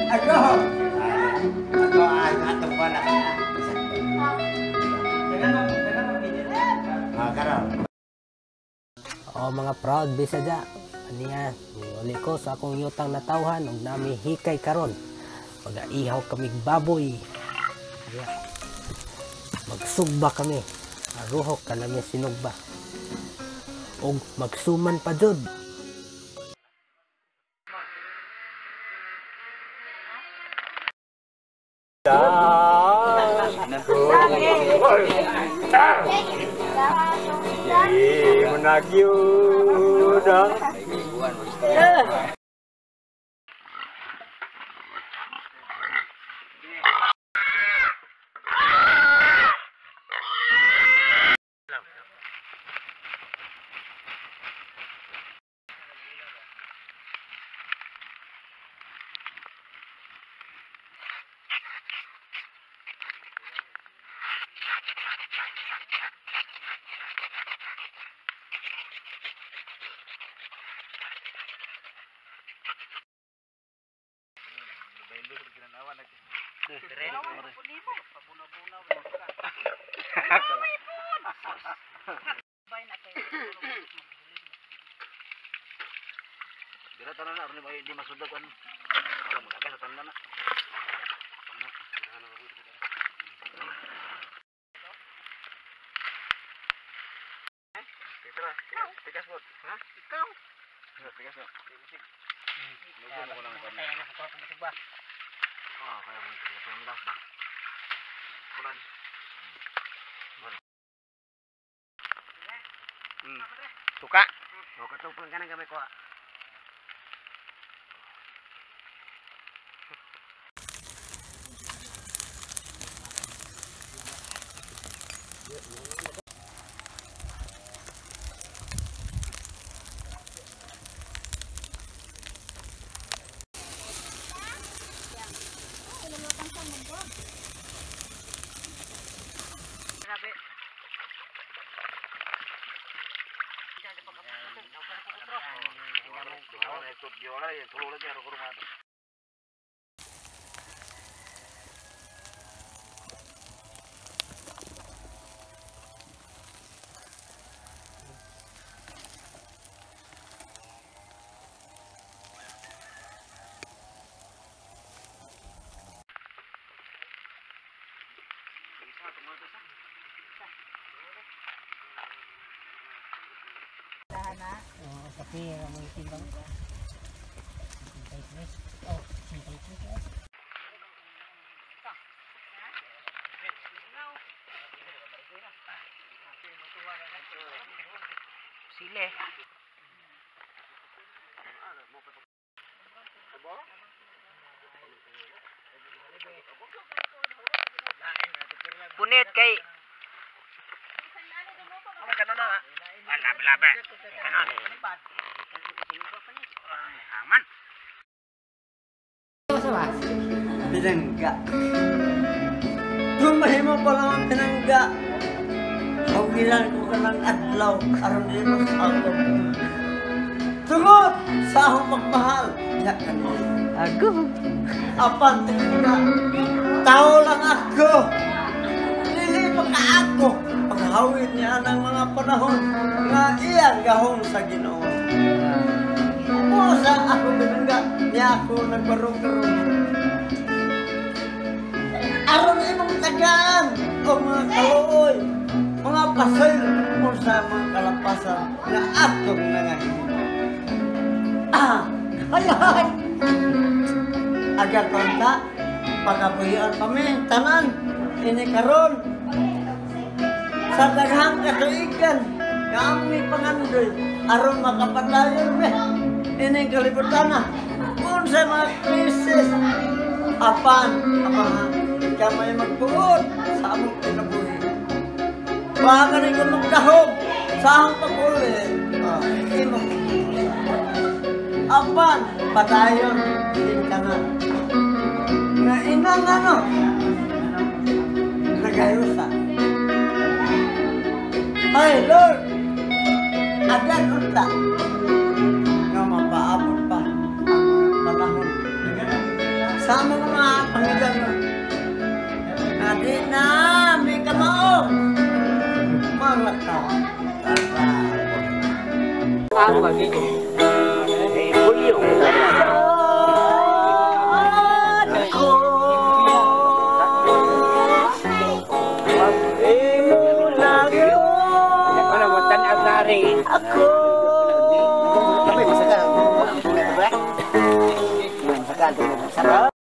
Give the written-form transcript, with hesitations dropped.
Ako! Ako ang atong banak na. Karon. Mga proud bisada. Aniya, uli ko sa akong yutang natawhan ug nami hikay karon. Mag-ihaw kami baboy. Magsugba kami. Aruhok ka namin sinugba. Og magsuman pa jud. Dira tanan na rin di masudog kan. Wala mo kagay sa tanan na. Tikas bot. Ha? Ikaw. Tikas bot. Lugo mo lang kan. Kaya na sa musig ba? Ah, kaya mo sa milas ba. Bulan. Suka. Oh, katupang kanang gamay ko. Tapi kamu timbang. Sile. Punit kay. Kanon na. Labi-labi. Kanon. Aman. Pinangga. Tumahimo pa lang ang pinangga. Hawilan ko ka ng adlaw. Aron din mo sa ako. Tungod sa akong pagmahal. Yak ka nila. Aku. Apan tinga. Tao lang ako. Dili pa ka ako. Paghawid niya ng mga panahon nga iyang gahong sa Ginoo. Sa ako pinangga. Niya ako nagbarong-garong. Aron imong tagaan o mga kaluoy, mga pasayl o sa mga kalapasan na atong nangahin. Hayay! Agar konta, pagkabuhian kami, tanan, ini karon sa daghang katuigan, na aming pangandoy, aron makapadayon me, ini kalibutan na, kung sa mga krisis, apan, kamay magbuot sa among kinabuhi. Baka rin kung magdahog sa among pag-uli. Apan, padayon, din ka na. Nga inang ano, nagayusa. Ay, Lord, agad unta. Nga mapaabot pa ang panahon. Sama mga pangilan mo. Nadi na, may kamao. Malaka. Ang magiging. Ako.